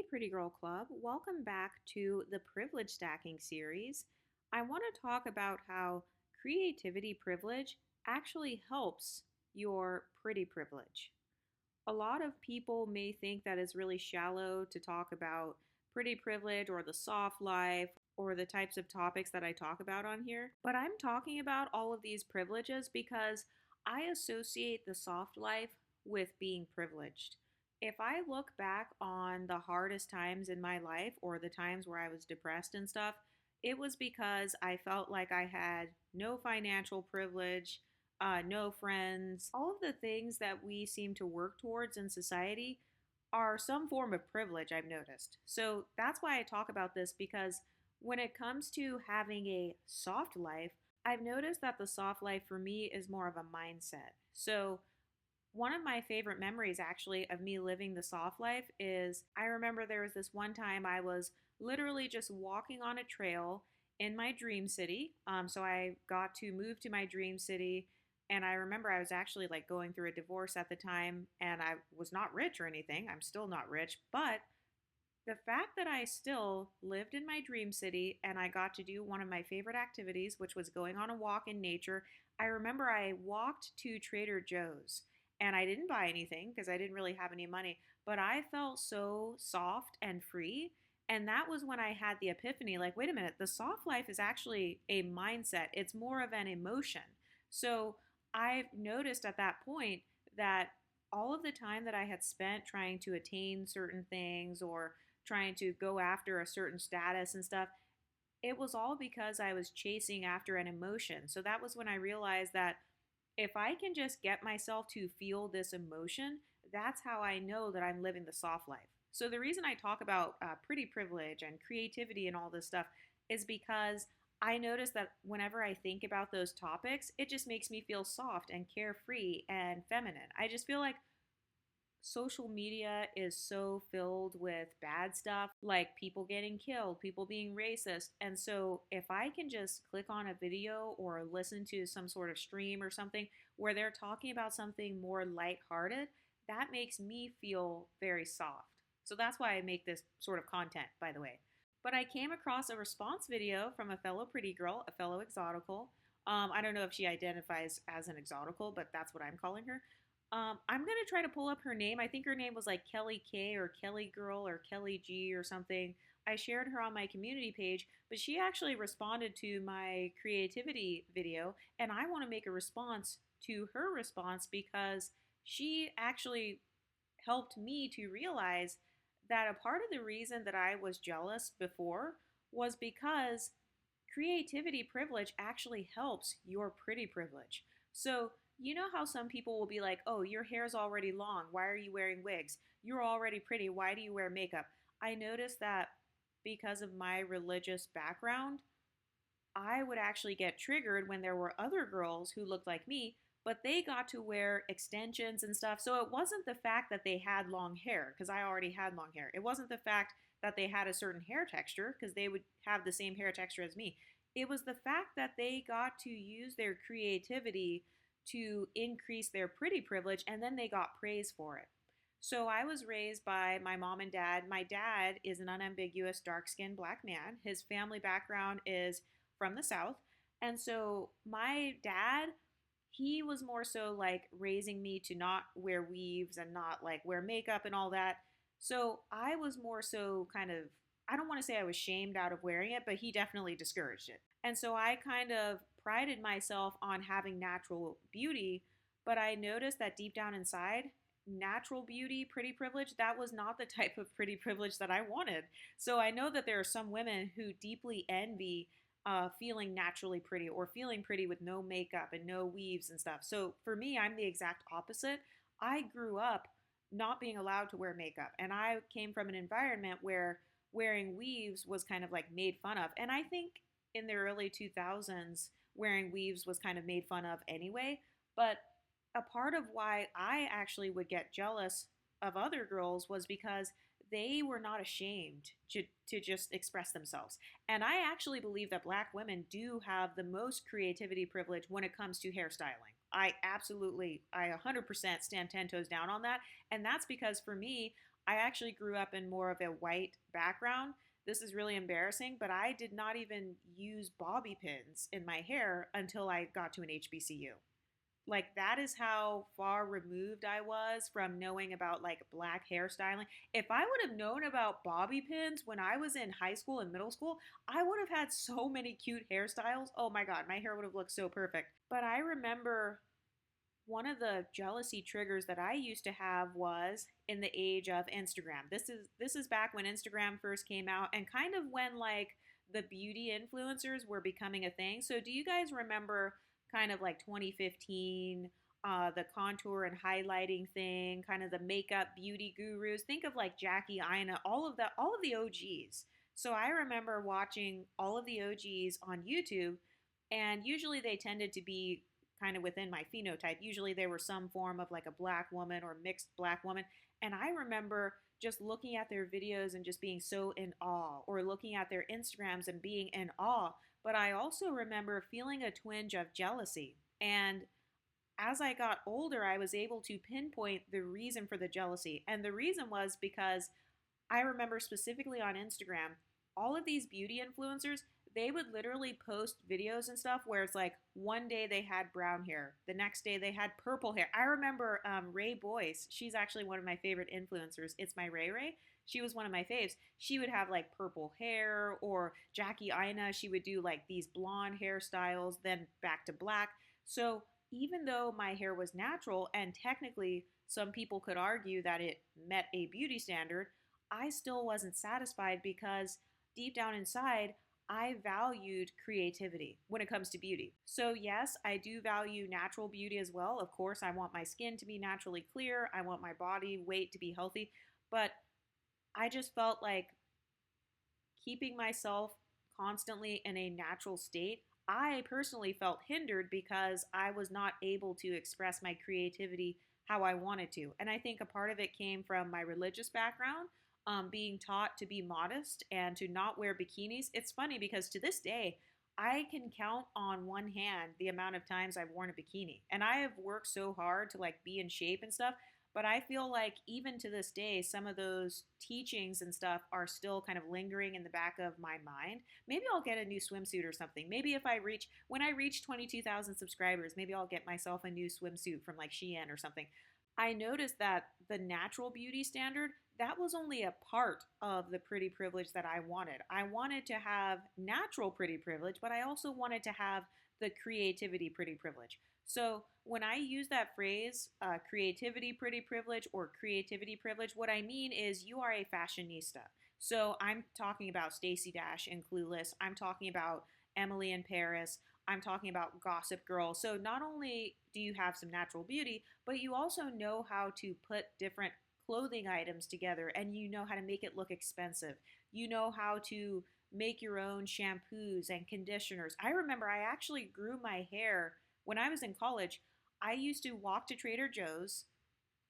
Hey, Pretty Girl Club. Welcome back to the Privilege Stacking series. I want to talk about how creativity privilege actually helps your pretty privilege. A lot of people may think that it's really shallow to talk about pretty privilege or the soft life or the types of topics that I talk about on here, but I'm talking about all of these privileges because I associate the soft life with being privileged. If I look back on the hardest times in my life or the times where I was depressed and stuff, it was because I felt like I had no financial privilege, no friends. All of the things that we seem to work towards in society are some form of privilege, I've noticed. So that's why I talk about this, because when it comes to having a soft life, I've noticed that the soft life for me is more of a mindset. So one of my favorite memories actually of me living the soft life is I remember there was this one time I was literally just walking on a trail in my dream city. So I got to move to my dream city. And I remember I was actually like going through a divorce at the time, and I was not rich or anything. I'm still not rich. But the fact that I still lived in my dream city and I got to do one of my favorite activities, which was going on a walk in nature. I remember I walked to Trader Joe's and I didn't buy anything because I didn't really have any money, but I felt so soft and free. And that was when I had the epiphany, like, wait a minute, the soft life is actually a mindset, it's more of an emotion. So I've noticed at that point that all of the time that I had spent trying to attain certain things or trying to go after a certain status and stuff, it was all because I was chasing after an emotion. So that was when I realized that if I can just get myself to feel this emotion, that's how I know that I'm living the soft life. So the reason I talk about pretty privilege and creativity and all this stuff is because I notice that whenever I think about those topics, it just makes me feel soft and carefree and feminine. I just feel like social media is so filled with bad stuff, like people getting killed, people being racist. And so if I can just click on a video or listen to some sort of stream or something where they're talking about something more lighthearted, that makes me feel very soft. So that's why I make this sort of content, by the way. But I came across a response video from a fellow pretty girl, a fellow exotical. I don't know if she identifies as an exotical, but that's what I'm calling her. I'm gonna try to pull up her name. I think her name was like Kelly K or Kelly Girl or Kelly G or something. I shared her on my community page, but she actually responded to my creativity video, and I want to make a response to her response because she actually helped me to realize that a part of the reason that I was jealous before was because creativity privilege actually helps your pretty privilege. So, you know how some people will be like, oh, your hair's already long. Why are you wearing wigs? You're already pretty. Why do you wear makeup? I noticed that because of my religious background, I would actually get triggered when there were other girls who looked like me, but they got to wear extensions and stuff. So it wasn't the fact that they had long hair, because I already had long hair. It wasn't the fact that they had a certain hair texture, because they would have the same hair texture as me. It was the fact that they got to use their creativity to increase their pretty privilege, and then they got praise for it. So I was raised by my mom and dad. My dad is an unambiguous dark skinned black man. His family background is from the South. And so my dad, he was more so like raising me to not wear weaves and not like wear makeup and all that. So I was more so kind of, I don't want to say I was shamed out of wearing it, but he definitely discouraged it. And so I kind of prided myself on having natural beauty, but I noticed that deep down inside, natural beauty, pretty privilege, that was not the type of pretty privilege that I wanted. So I know that there are some women who deeply envy feeling naturally pretty or feeling pretty with no makeup and no weaves and stuff. So for me, I'm the exact opposite. I grew up not being allowed to wear makeup, and I came from an environment where wearing weaves was kind of like made fun of. And I think in the early 2000s, wearing weaves was kind of made fun of anyway. But a part of why I actually would get jealous of other girls was because they were not ashamed to just express themselves. And I actually believe that black women do have the most creativity privilege when it comes to hairstyling. I 100% stand 10 toes down on that. And that's because for me, I actually grew up in more of a white background. This is really embarrassing, but I did not even use bobby pins in my hair until I got to an HBCU. Like that is how far removed I was from knowing about like black hairstyling. If I would have known about bobby pins when I was in high school and middle school, I would have had so many cute hairstyles. Oh my god, my hair would have looked so perfect. But I remember one of the jealousy triggers that I used to have was in the age of Instagram. This is back when Instagram first came out and kind of when like the beauty influencers were becoming a thing. So do you guys remember kind of like 2015 the contour and highlighting thing, kind of the makeup beauty gurus? Think of like Jackie Aina, all of the OGs. So I remember watching all of the OGs on YouTube, and usually they tended to be kind of within my phenotype. Usually they were some form of like a black woman or mixed black woman. And I remember just looking at their videos and just being so in awe, or looking at their Instagrams and being in awe. But I also remember feeling a twinge of jealousy. And as I got older, I was able to pinpoint the reason for the jealousy. And the reason was because I remember specifically on Instagram, all of these beauty influencers, they would literally post videos and stuff where it's like one day they had brown hair, the next day they had purple hair. I remember Ray Boyce. She's actually one of my favorite influencers. It's my Ray Ray. She was one of my faves. She would have like purple hair, or Jackie Aina. She would do like these blonde hairstyles, then back to black. So even though my hair was natural and technically some people could argue that it met a beauty standard, I still wasn't satisfied because deep down inside, I valued creativity when it comes to beauty. So, yes, I do value natural beauty as well. Of course, I want my skin to be naturally clear, I want my body weight to be healthy, but I just felt like keeping myself constantly in a natural state, I personally felt hindered because I was not able to express my creativity how I wanted to. And I think a part of it came from my religious background, being taught to be modest and to not wear bikinis. It's funny because to this day, I can count on one hand the amount of times I've worn a bikini. And I have worked so hard to like be in shape and stuff, but I feel like even to this day, some of those teachings and stuff are still kind of lingering in the back of my mind. Maybe I'll get a new swimsuit or something. Maybe if I reach, when I reach 22,000 subscribers, maybe I'll get myself a new swimsuit from like Shein or something. I noticed that the natural beauty standard, that was only a part of the pretty privilege that I wanted. I wanted to have natural pretty privilege, but I also wanted to have the creativity pretty privilege. So when I use that phrase, creativity pretty privilege or creativity privilege, what I mean is you are a fashionista. So I'm talking about Stacey Dash and Clueless. I'm talking about Emily in Paris. I'm talking about Gossip Girl. So not only do you have some natural beauty, but you also know how to put different clothing items together, and you know how to make it look expensive. You know how to make your own shampoos and conditioners. I remember I actually grew my hair when I was in college. I used to walk to Trader Joe's,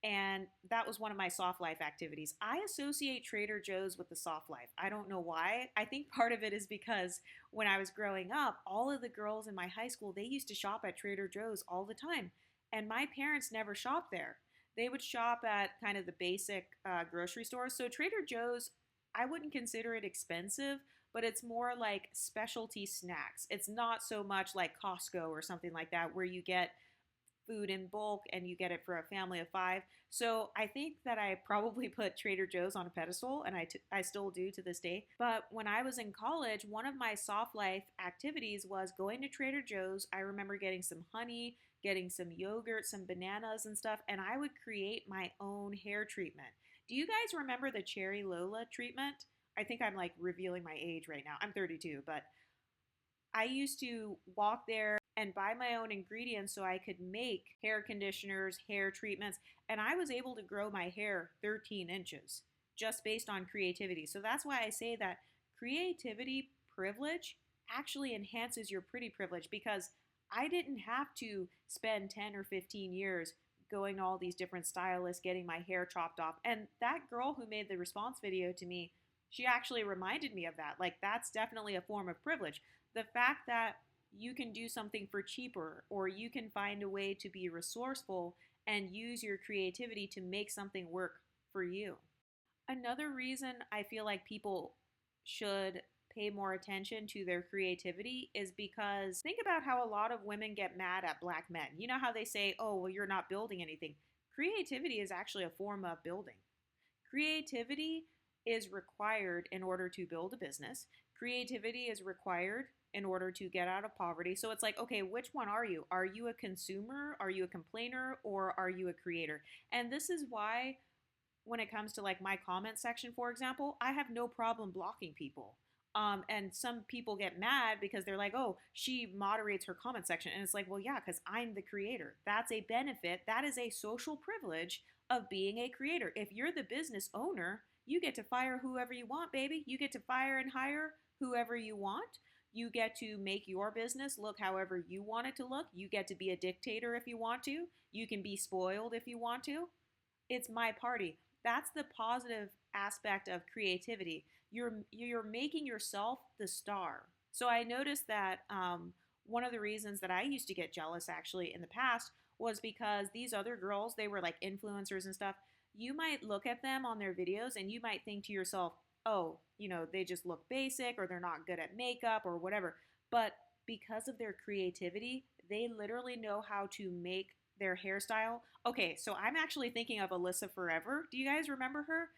and that was one of my soft life activities. I associate Trader Joe's with the soft life. I don't know why. I think part of it is because when I was growing up, all of the girls in my high school, they used to shop at Trader Joe's all the time. And my parents never shopped there. They would shop at kind of the basic grocery stores. So Trader Joe's, I wouldn't consider it expensive, but it's more like specialty snacks. It's not so much like Costco or something like that where you get food in bulk and you get it for a family of five. So I think that I probably put Trader Joe's on a pedestal, and I still do to this day. But when I was in college, one of my soft life activities was going to Trader Joe's. I remember getting some honey, getting some yogurt, some bananas and stuff, and I would create my own hair treatment. Do you guys remember the Cherry Lola treatment? I think I'm like revealing my age right now. I'm 32, but I used to walk there and buy my own ingredients so I could make hair conditioners, hair treatments, and I was able to grow my hair 13 inches just based on creativity. So that's why I say that creativity privilege actually enhances your pretty privilege, because I didn't have to spend 10 or 15 years going to all these different stylists, getting my hair chopped off. And that girl who made the response video to me, she actually reminded me of that. Like, that's definitely a form of privilege. The fact that you can do something for cheaper, or you can find a way to be resourceful and use your creativity to make something work for you. Another reason I feel like people should pay more attention to their creativity is because think about how a lot of women get mad at black men. You know how they say, oh, well, you're not building anything. Creativity is actually a form of building. Creativity is required in order to build a business. Creativity is required in order to get out of poverty. So it's like, okay, which one are you? Are you a consumer? Are you a complainer? Or are you a creator? And this is why when it comes to like my comment section, for example, I have no problem blocking people. And some people get mad because they're like, oh, she moderates her comment section. And it's like, well, yeah, because I'm the creator. That's a benefit. That is a social privilege of being a creator. If you're the business owner, you get to fire whoever you want, baby. You get to fire and hire whoever you want. You get to make your business look however you want it to look. You get to be a dictator if you want to. You can be spoiled if you want to. It's my party. That's the positive aspect of creativity. You're making yourself the star. So I noticed that one of the reasons that I used to get jealous actually in the past was because these other girls, they were like influencers and stuff. You might look at them on their videos and you might think to yourself, oh, they just look basic or they're not good at makeup or whatever. But because of their creativity, they literally know how to make their hairstyle. Okay, so I'm actually thinking of Alyssa Forever. Do you guys remember her?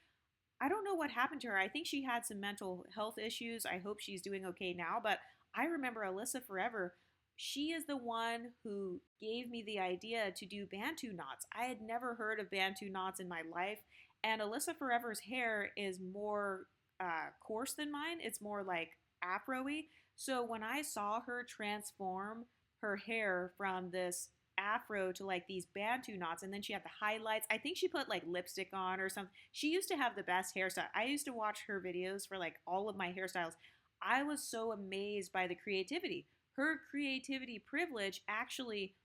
I don't know what happened to her. I think she had some mental health issues. I hope she's doing okay now. But I remember Alyssa Forever. She is the one who gave me the idea to do Bantu knots. I had never heard of Bantu knots in my life. And Alyssa Forever's hair is more coarse than mine, it's more like afro y. So when I saw her transform her hair from this afro to like these bantu knots, and then she had the highlights, I think she put like lipstick on or something. She used to have the best hairstyle. I used to watch her videos for like all of my hairstyles. I was so amazed by the creativity. Her creativity privilege actually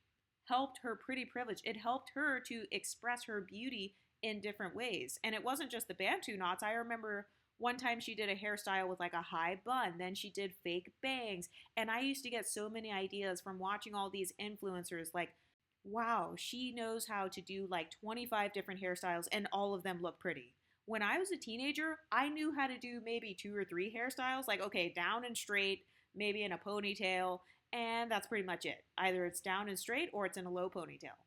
helped her pretty privilege. It helped her to express her beauty in different ways. And it wasn't just the bantu knots. I remember one time she did a hairstyle with like a high bun, then she did fake bangs. And I used to get so many ideas from watching all these influencers like, wow, she knows how to do like 25 different hairstyles and all of them look pretty. When I was a teenager, I knew how to do maybe two or three hairstyles, like, okay, down and straight, maybe in a ponytail, and that's pretty much it. Either it's down and straight or it's in a low ponytail.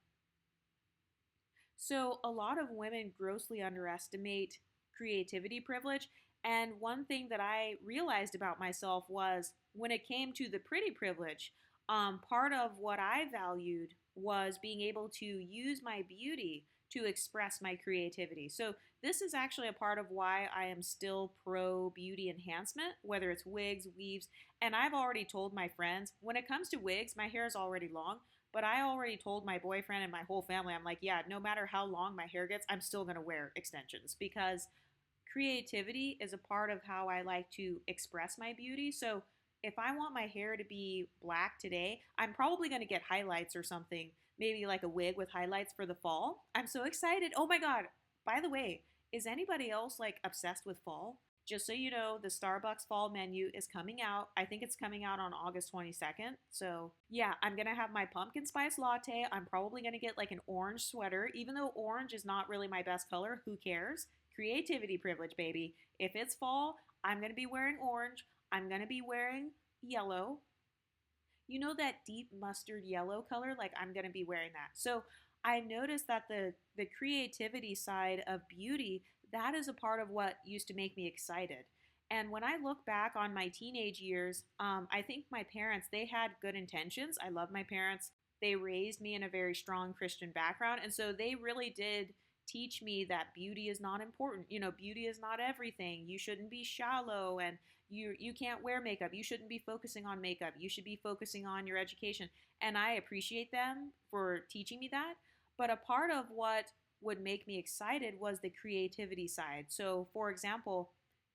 So, a lot of women grossly underestimate creativity privilege. And one thing that I realized about myself was when it came to the pretty privilege, part of what I valued was being able to use my beauty to express my creativity. So, this is actually a part of why I am still pro beauty enhancement, whether it's wigs, weaves. And I've already told my friends when it comes to wigs, my hair is already long. But I already told my boyfriend and my whole family, I'm like, yeah, no matter how long my hair gets, I'm still going to wear extensions because creativity is a part of how I like to express my beauty. So if I want my hair to be black today, I'm probably going to get highlights or something, maybe like a wig with highlights for the fall. I'm so excited. Oh my God. By the way, is anybody else like obsessed with fall? Just so you know, the Starbucks fall menu is coming out. I think it's coming out on August 22nd. So, yeah, I'm going to have my pumpkin spice latte. I'm probably going to get like an orange sweater. Even though orange is not really my best color, who cares? Creativity privilege, baby. If it's fall, I'm going to be wearing orange. I'm going to be wearing yellow. You know that deep mustard yellow color? Like I'm going to be wearing that. So, I noticed that the creativity side of beauty, that is a part of what used to make me excited. And when I look back on my teenage years, I think my parents, they had good intentions. I love my parents. They raised me in a very strong Christian background. And so they really did teach me that beauty is not important. Beauty is not everything. You shouldn't be shallow and you can't wear makeup. You shouldn't be focusing on makeup. You should be focusing on your education. And I appreciate them for teaching me that. But a part of what would make me excited was the creativity side. So, for example,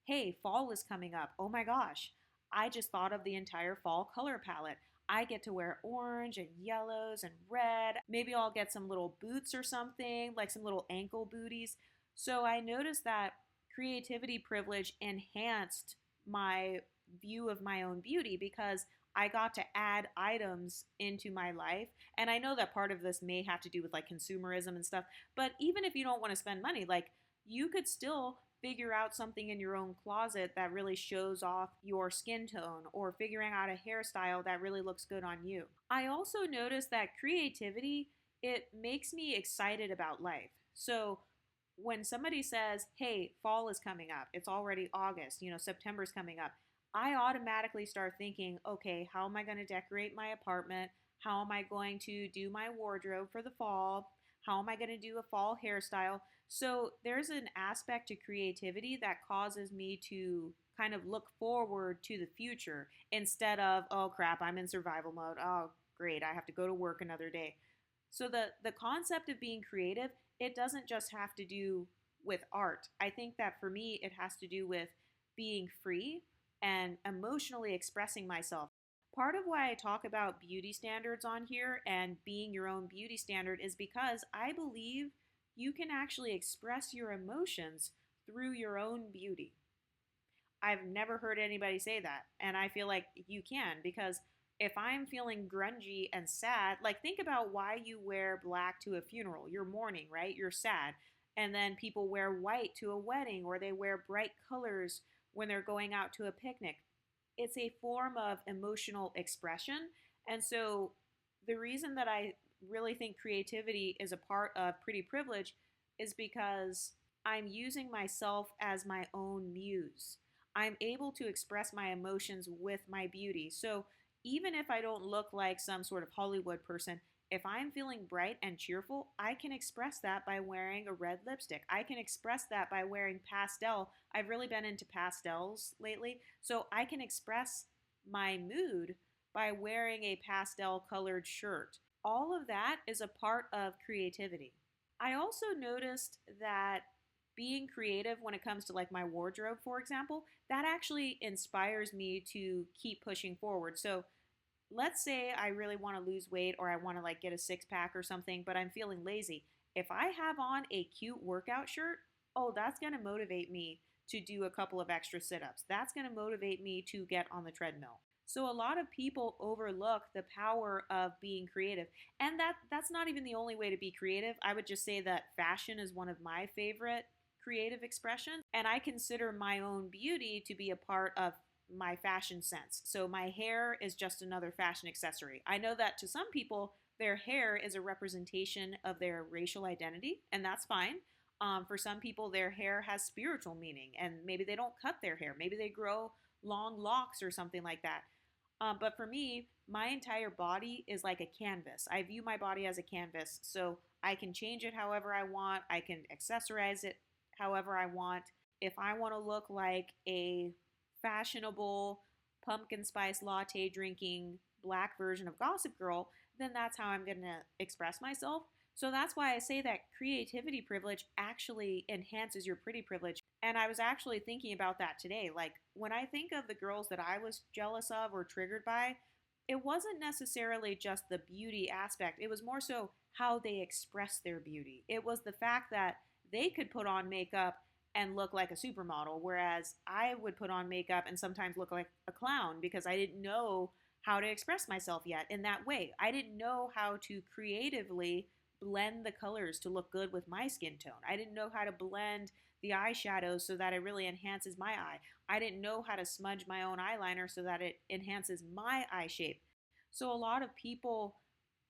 hey, fall is coming up. Oh my gosh, I just thought of the entire fall color palette. I get to wear orange and yellows and red. Maybe I'll get some little boots or something, like some little ankle booties. So I noticed that creativity privilege enhanced my view of my own beauty because I got to add items into my life. And I know that part of this may have to do with like consumerism and stuff, but even if you don't want to spend money, like you could still figure out something in your own closet that really shows off your skin tone, or figuring out a hairstyle that really looks good on you. I also noticed that creativity, it makes me excited about life. So when somebody says, "Hey, fall is coming up. It's already August, September's coming up." I automatically start thinking, "Okay, how am I going to decorate my apartment? How am I going to do my wardrobe for the fall? How am I going to do a fall hairstyle?" So there's an aspect to creativity that causes me to kind of look forward to the future instead of, "Oh crap, I'm in survival mode. Oh, great, I have to go to work another day." So the concept of being creative, it doesn't just have to do with art. I think that for me, it has to do with being free and emotionally expressing myself. Part of why I talk about beauty standards on here and being your own beauty standard is because I believe you can actually express your emotions through your own beauty. I've never heard anybody say that. And I feel like you can, because if I'm feeling grungy and sad, like think about why you wear black to a funeral. You're mourning, right? You're sad. And then people wear white to a wedding, or they wear bright colors when they're going out to a picnic. It's a form of emotional expression. And so the reason that I really think creativity is a part of pretty privilege is because I'm using myself as my own muse. I'm able to express my emotions with my beauty. So even if I don't look like some sort of Hollywood person, if I'm feeling bright and cheerful, I can express that by wearing a red lipstick. I can express that by wearing pastel. I've really been into pastels lately. So I can express my mood by wearing a pastel colored shirt. All of that is a part of creativity. I also noticed that being creative when it comes to like my wardrobe, for example, that actually inspires me to keep pushing forward. So let's say I really want to lose weight, or I want to like get a six pack or something, but I'm feeling lazy. If I have on a cute workout shirt, oh, that's going to motivate me to do a couple of extra sit ups. That's going to motivate me to get on the treadmill. So a lot of people overlook the power of being creative. And that's not even the only way to be creative. I would just say that fashion is one of my favorite creative expressions, and I consider my own beauty to be a part of my fashion sense. So my hair is just another fashion accessory. I know that to some people, their hair is a representation of their racial identity, and that's fine. For some people, their hair has spiritual meaning, and maybe they don't cut their hair. Maybe they grow long locks or something like that. But for me, my entire body is like a canvas. I view my body as a canvas, so I can change it however I want. I can accessorize it however I want. If I want to look like a fashionable pumpkin spice latte drinking black version of Gossip Girl, then that's how I'm going to express myself. So that's why I say that creativity privilege actually enhances your pretty privilege. And I was actually thinking about that today. Like when I think of the girls that I was jealous of or triggered by, it wasn't necessarily just the beauty aspect. It was more so how they expressed their beauty. It was the fact that they could put on makeup and look like a supermodel, whereas I would put on makeup and sometimes look like a clown because I didn't know how to express myself yet in that way. I didn't know how to creatively blend the colors to look good with my skin tone. I didn't know how to blend the eyeshadows so that it really enhances my eye. I didn't know how to smudge my own eyeliner so that it enhances my eye shape. So a lot of people,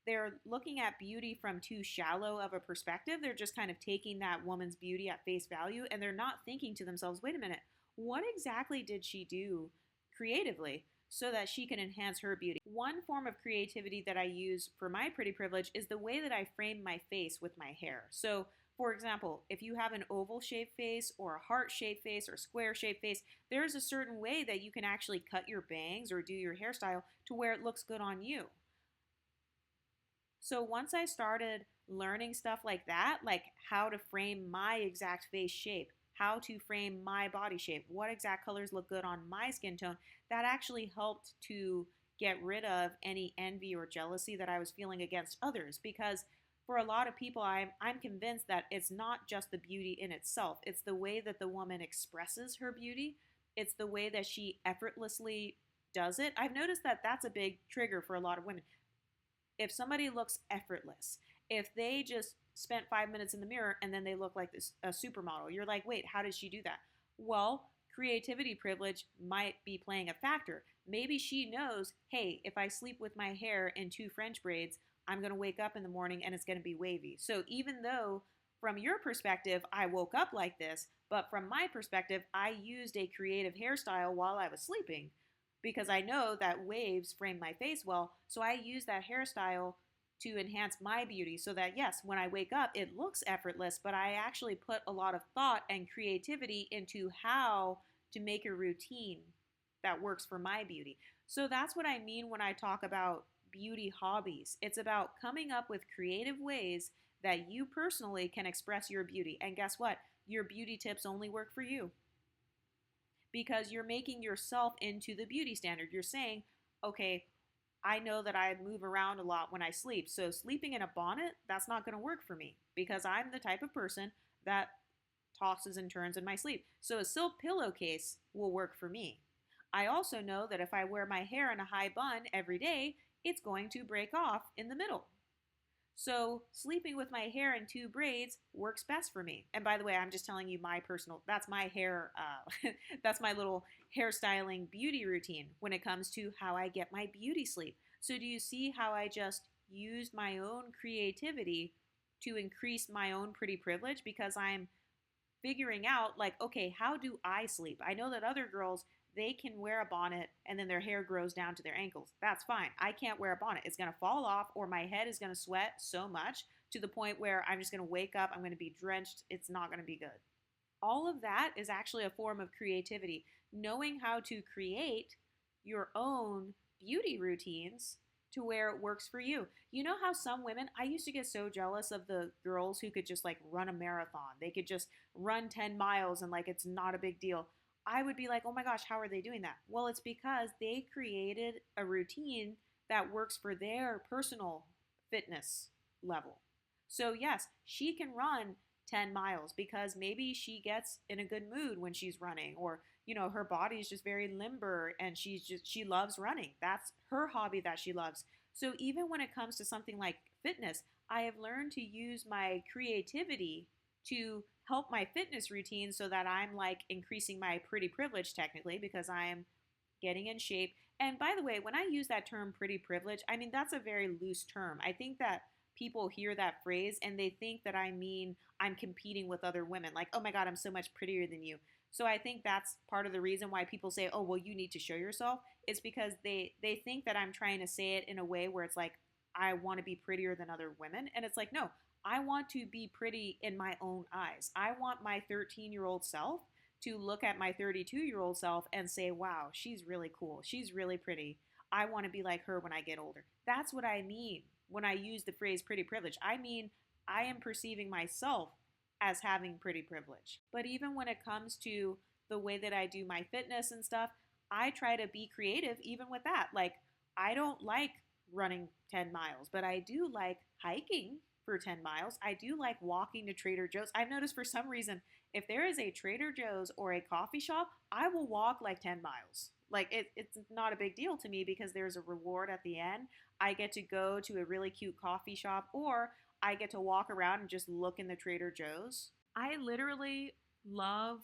they're looking at beauty from too shallow of a perspective. They're just kind of taking that woman's beauty at face value, and they're not thinking to themselves, wait a minute, what exactly did she do creatively so that she can enhance her beauty? One form of creativity that I use for my pretty privilege is the way that I frame my face with my hair. So for example, if you have an oval shaped face or a heart shaped face or square shaped face, there's a certain way that you can actually cut your bangs or do your hairstyle to where it looks good on you. So once I started learning stuff like that, like how to frame my exact face shape, how to frame my body shape, what exact colors look good on my skin tone, that actually helped to get rid of any envy or jealousy that I was feeling against others. Because for a lot of people, I'm convinced that it's not just the beauty in itself, it's the way that the woman expresses her beauty, it's the way that she effortlessly does it. I've noticed that that's a big trigger for a lot of women. If somebody looks effortless, if they just spent 5 minutes in the mirror and then they look like this a supermodel. You're like, wait, how did she do that? Well, creativity privilege might be playing a factor. Maybe she knows, hey, if I sleep with my hair in two French braids, I'm going to wake up in the morning and it's going to be wavy. So even though from your perspective, I woke up like this, but from my perspective, I used a creative hairstyle while I was sleeping because I know that waves frame my face well. So I use that hairstyle to enhance my beauty so that, yes, when I wake up, it looks effortless, but I actually put a lot of thought and creativity into how to make a routine that works for my beauty. So that's what I mean when I talk about beauty hobbies. It's about coming up with creative ways that you personally can express your beauty. And guess what? Your beauty tips only work for you because you're making yourself into the beauty standard. You're saying, okay, I know that I move around a lot when I sleep. So sleeping in a bonnet, that's not going to work for me because I'm the type of person that tosses and turns in my sleep. So a silk pillowcase will work for me. I also know that if I wear my hair in a high bun every day, it's going to break off in the middle. So sleeping with my hair in two braids works best for me. And by the way, I'm just telling you my personal, that's my hair, that's my little hairstyling beauty routine when it comes to how I get my beauty sleep. So do you see how I just used my own creativity to increase my own pretty privilege because I'm figuring out like, okay, how do I sleep? I know that other girls, they can wear a bonnet and then their hair grows down to their ankles. That's fine. I can't wear a bonnet. It's going to fall off or my head is going to sweat so much to the point where I'm just going to wake up, I'm going to be drenched. It's not going to be good. All of that is actually a form of creativity. Knowing how to create your own beauty routines to where it works for you. You know how some women, I used to get so jealous of the girls who could just like run a marathon. They could just run 10 miles and like it's not a big deal. I would be like, oh my gosh, how are they doing that? Well, it's because they created a routine that works for their personal fitness level. So, yes, she can run 10 miles because maybe she gets in a good mood when she's running, or, you know, her body is just very limber and she loves running. That's her hobby that she loves. So, even when it comes to something like fitness, I have learned to use my creativity to help my fitness routine so that I'm like increasing my pretty privilege technically because I'm getting in shape. And by the way, when I use that term pretty privilege, I mean, that's a very loose term. I think that people hear that phrase and they think that I mean I'm competing with other women. Like, oh my God, I'm so much prettier than you. So I think that's part of the reason why people say, oh, well, you need to show yourself. It's because they think that I'm trying to say it in a way where it's like, I want to be prettier than other women. And it's like, no, I want to be pretty in my own eyes. I want my 13-year-old self to look at my 32-year-old self and say, wow, she's really cool. She's really pretty. I want to be like her when I get older. That's what I mean when I use the phrase pretty privilege. I mean, I am perceiving myself as having pretty privilege. But even when it comes to the way that I do my fitness and stuff, I try to be creative even with that. Like, I don't like running 10 miles, but I do like hiking for 10 miles. I do like walking to Trader Joe's. I've noticed for some reason, if there is a Trader Joe's or a coffee shop, I will walk like 10 miles. Like it's not a big deal to me because there's a reward at the end. I get to go to a really cute coffee shop or I get to walk around and just look in the Trader Joe's. I literally love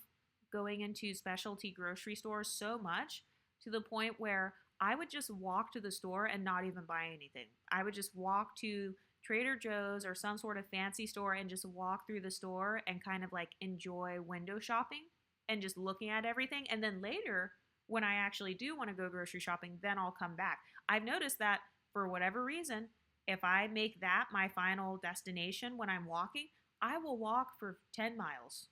going into specialty grocery stores so much to the point where I would just walk to the store and not even buy anything. I would just walk to Trader Joe's or some sort of fancy store and just walk through the store and kind of like enjoy window shopping and just looking at everything. And then later, when I actually do want to go grocery shopping, then I'll come back. I've noticed that for whatever reason, if I make that my final destination when I'm walking, I will walk for 10 miles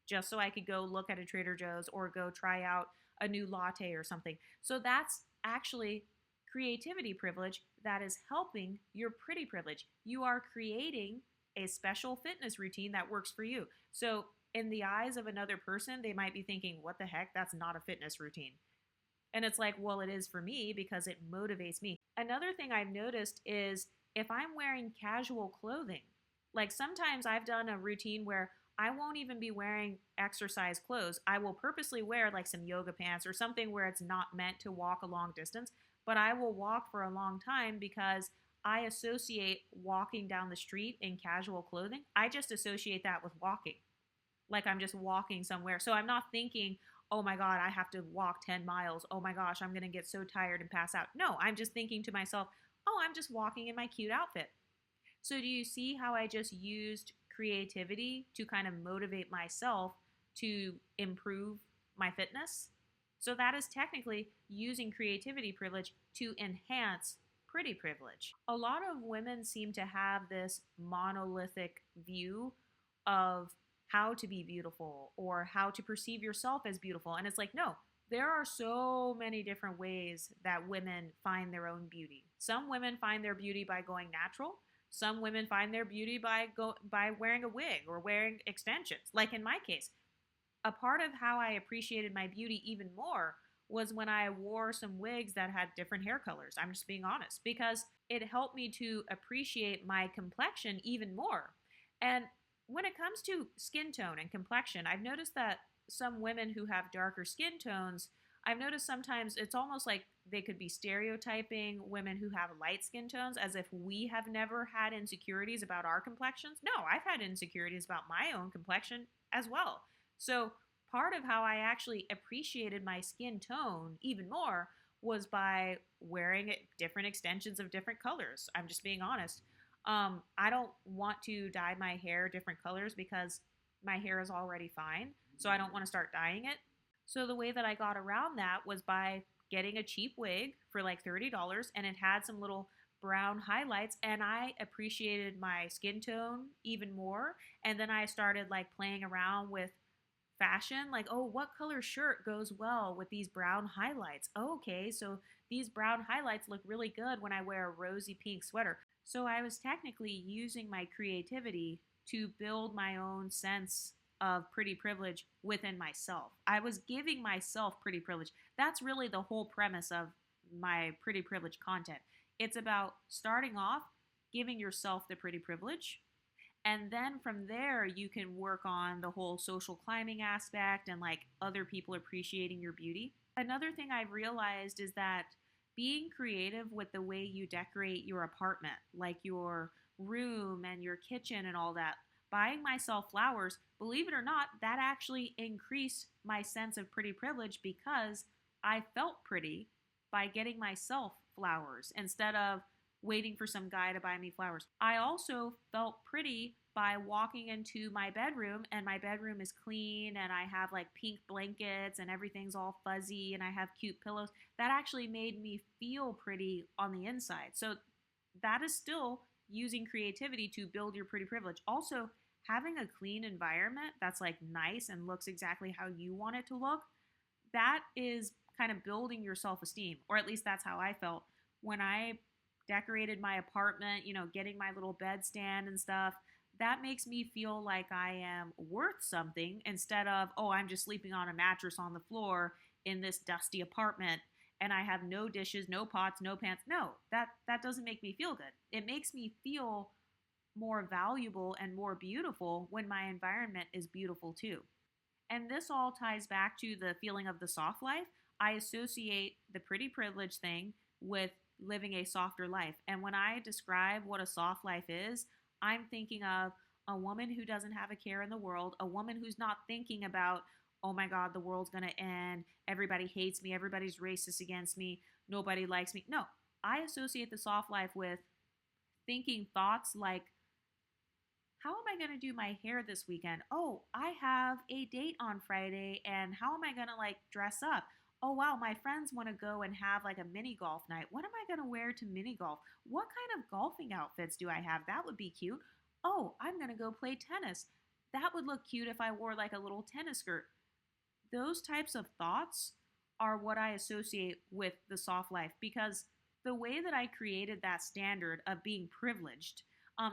just so I could go look at a Trader Joe's or go try out a new latte or something. So that's actually creativity privilege that is helping your pretty privilege. You are creating a special fitness routine that works for you. So in the eyes of another person, they might be thinking, what the heck? That's not a fitness routine. And it's like, well, it is for me because it motivates me. Another thing I've noticed is if I'm wearing casual clothing, like sometimes I've done a routine where I won't even be wearing exercise clothes. I will purposely wear like some yoga pants or something where it's not meant to walk a long distance, but I will walk for a long time because I associate walking down the street in casual clothing. I just associate that with walking, like I'm just walking somewhere. So I'm not thinking, oh my God, I have to walk 10 miles. Oh my gosh, I'm going to get so tired and pass out. No, I'm just thinking to myself, oh, I'm just walking in my cute outfit. So do you see how I just used creativity to kind of motivate myself to improve my fitness? So that is technically using creativity privilege to enhance pretty privilege. A lot of women seem to have this monolithic view of how to be beautiful or how to perceive yourself as beautiful. And it's like, no, there are so many different ways that women find their own beauty. Some women find their beauty by going natural. Some women find their beauty by wearing a wig or wearing extensions. Like in my case, a part of how I appreciated my beauty even more was when I wore some wigs that had different hair colors. I'm just being honest, because it helped me to appreciate my complexion even more. And when it comes to skin tone and complexion, I've noticed that some women who have darker skin tones, I've noticed sometimes it's almost like they could be stereotyping women who have light skin tones as if we have never had insecurities about our complexions. No, I've had insecurities about my own complexion as well. So part of how I actually appreciated my skin tone even more was by wearing different extensions of different colors. I'm just being honest. I don't want to dye my hair different colors because my hair is already fine. So I don't want to start dyeing it. So the way that I got around that was by getting a cheap wig for like $30, and it had some little brown highlights, and I appreciated my skin tone even more. And then I started like playing around with fashion, like, oh, what color shirt goes well with these brown highlights? Oh, okay, so these brown highlights look really good when I wear a rosy pink sweater. So I was technically using my creativity to build my own sense of pretty privilege within myself. I was giving myself pretty privilege. That's really the whole premise of my pretty privilege content. It's about starting off giving yourself the pretty privilege, and then from there, you can work on the whole social climbing aspect and like other people appreciating your beauty. Another thing I've realized is that being creative with the way you decorate your apartment, like your room and your kitchen and all that, buying myself flowers, believe it or not, that actually increased my sense of pretty privilege because I felt pretty by getting myself flowers instead of waiting for some guy to buy me flowers. I also felt pretty by walking into my bedroom, and my bedroom is clean and I have like pink blankets and everything's all fuzzy and I have cute pillows. That actually made me feel pretty on the inside. So that is still using creativity to build your pretty privilege. Also, having a clean environment that's like nice and looks exactly how you want it to look, that is kind of building your self-esteem, or at least that's how I felt when I decorated my apartment, getting my little bed stand and stuff. That makes me feel like I am worth something instead of, oh, I'm just sleeping on a mattress on the floor in this dusty apartment and I have no dishes, no pots, no pans. No, that doesn't make me feel good. It makes me feel more valuable and more beautiful when my environment is beautiful too. And this all ties back to the feeling of the soft life. I associate the pretty privilege thing with living a softer life. And when I describe what a soft life is, I'm thinking of a woman who doesn't have a care in the world, a woman who's not thinking about, oh my God, the world's going to end. Everybody hates me. Everybody's racist against me. Nobody likes me. No, I associate the soft life with thinking thoughts like, how am I going to do my hair this weekend? Oh, I have a date on Friday, and how am I going to like dress up? Oh wow, my friends want to go and have like a mini golf night. What am I going to wear to mini golf? What kind of golfing outfits do I have? That would be cute. Oh, I'm going to go play tennis. That would look cute if I wore like a little tennis skirt. Those types of thoughts are what I associate with the soft life, because the way that I created that standard of being privileged,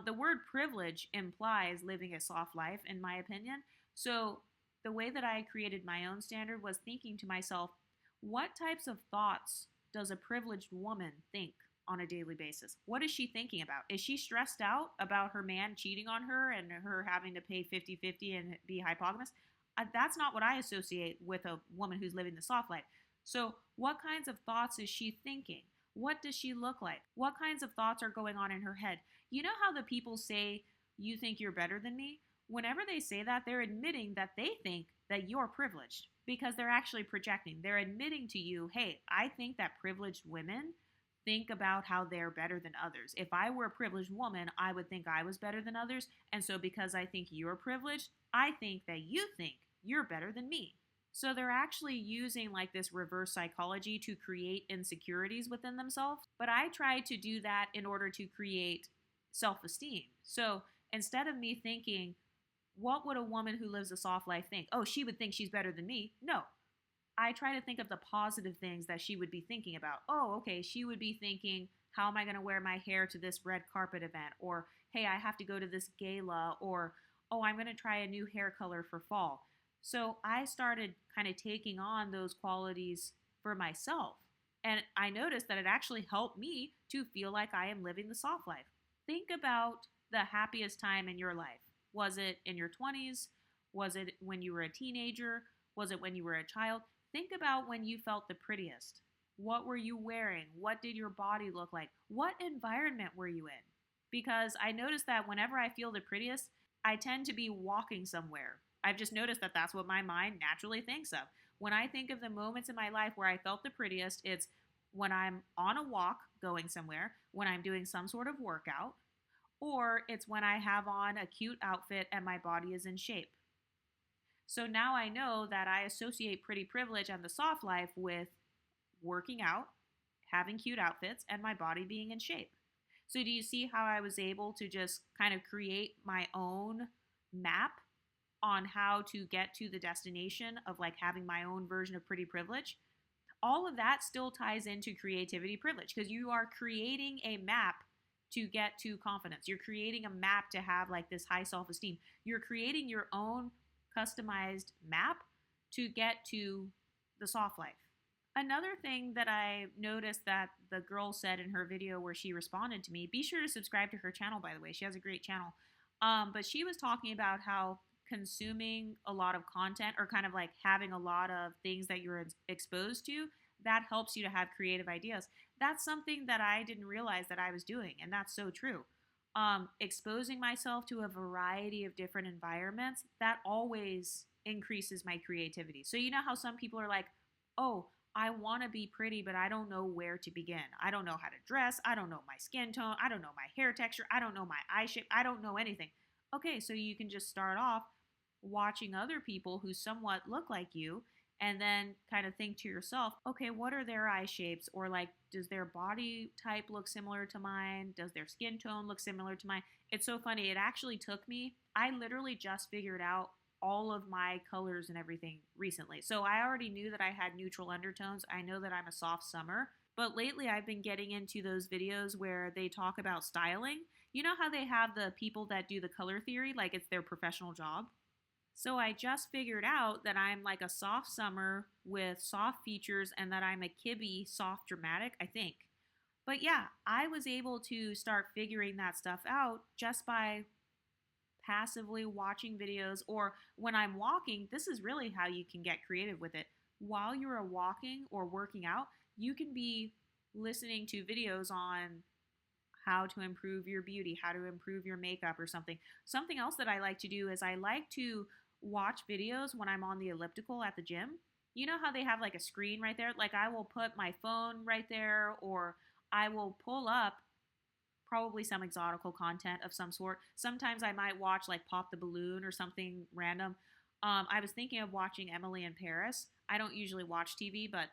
the word privilege implies living a soft life, in my opinion. So the way that I created my own standard was thinking to myself, what types of thoughts does a privileged woman think on a daily basis? What is she thinking about? Is she stressed out about her man cheating on her and her having to pay 50-50 and be hypogamous? That's not what I associate with a woman who's living the soft life. So what kinds of thoughts is she thinking? What does she look like? What kinds of thoughts are going on in her head? You know how the people say, you think you're better than me? Whenever they say that, they're admitting that they think that you're privileged because they're actually projecting. They're admitting to you, hey, I think that privileged women think about how they're better than others. If I were a privileged woman, I would think I was better than others. And so, because I think you're privileged, I think that you think you're better than me. So, they're actually using like this reverse psychology to create insecurities within themselves. But I try to do that in order to create self esteem. So, instead of me thinking, what would a woman who lives a soft life think? Oh, she would think she's better than me. No, I try to think of the positive things that she would be thinking about. Oh, okay, she would be thinking, how am I going to wear my hair to this red carpet event? Or, hey, I have to go to this gala. Or, oh, I'm going to try a new hair color for fall. So I started kind of taking on those qualities for myself. And I noticed that it actually helped me to feel like I am living the soft life. Think about the happiest time in your life. Was it in your 20s? Was it when you were a teenager? Was it when you were a child? Think about when you felt the prettiest. What were you wearing? What did your body look like? What environment were you in? Because I noticed that whenever I feel the prettiest, I tend to be walking somewhere. I've just noticed that that's what my mind naturally thinks of. When I think of the moments in my life where I felt the prettiest, it's when I'm on a walk going somewhere, when I'm doing some sort of workout, or it's when I have on a cute outfit and my body is in shape. So now I know that I associate pretty privilege and the soft life with working out, having cute outfits, and my body being in shape. So do you see how I was able to just kind of create my own map on how to get to the destination of like having my own version of pretty privilege? All of that still ties into creativity privilege because you are creating a map to get to confidence. You're creating a map to have like this high self esteem. You're creating your own customized map to get to the soft life. Another thing that I noticed that the girl said in her video where she responded to me, be sure to subscribe to her channel, by the way. She has a great channel. But she was talking about how consuming a lot of content or kind of like having a lot of things that you're exposed to, that helps you to have creative ideas. That's something that I didn't realize that I was doing, and that's so true. Exposing myself to a variety of different environments, that always increases my creativity. So you know how some people are like, oh, I want to be pretty, but I don't know where to begin. I don't know how to dress. I don't know my skin tone. I don't know my hair texture. I don't know my eye shape. I don't know anything. Okay, so you can just start off watching other people who somewhat look like you and then kind of think to yourself, okay, what are their eye shapes? Or like, does their body type look similar to mine? Does their skin tone look similar to mine? It's so funny. It actually took me, I literally just figured out all of my colors and everything recently. So I already knew that I had neutral undertones. I know that I'm a soft summer. But lately I've been getting into those videos where they talk about styling. You know how they have the people that do the color theory, like it's their professional job? So I just figured out that I'm like a soft summer with soft features and that I'm a kibby soft dramatic, I think. But yeah, I was able to start figuring that stuff out just by passively watching videos, or when I'm walking. This is really how you can get creative with it. While you're walking or working out, you can be listening to videos on how to improve your beauty, how to improve your makeup or something. Something else that I like to do is I like to watch videos when I'm on the elliptical at the gym. You know how they have like a screen right there? Like I will put my phone right there, or I will pull up probably some exotical content of some sort. Sometimes I might watch like Pop the Balloon or something random. I was thinking of watching Emily in Paris. I don't usually watch TV, but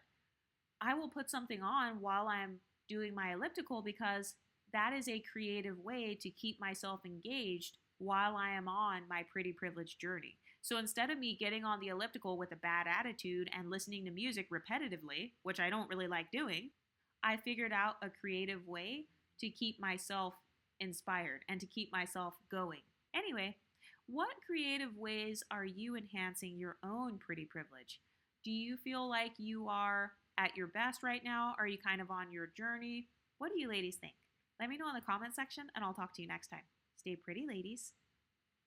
I will put something on while I'm doing my elliptical because that is a creative way to keep myself engaged while I am on my pretty privileged journey. So instead of me getting on the elliptical with a bad attitude and listening to music repetitively, which I don't really like doing, I figured out a creative way to keep myself inspired and to keep myself going. Anyway, what creative ways are you enhancing your own pretty privilege? Do you feel like you are at your best right now? Are you kind of on your journey? What do you ladies think? Let me know in the comment section and I'll talk to you next time. Stay pretty, ladies.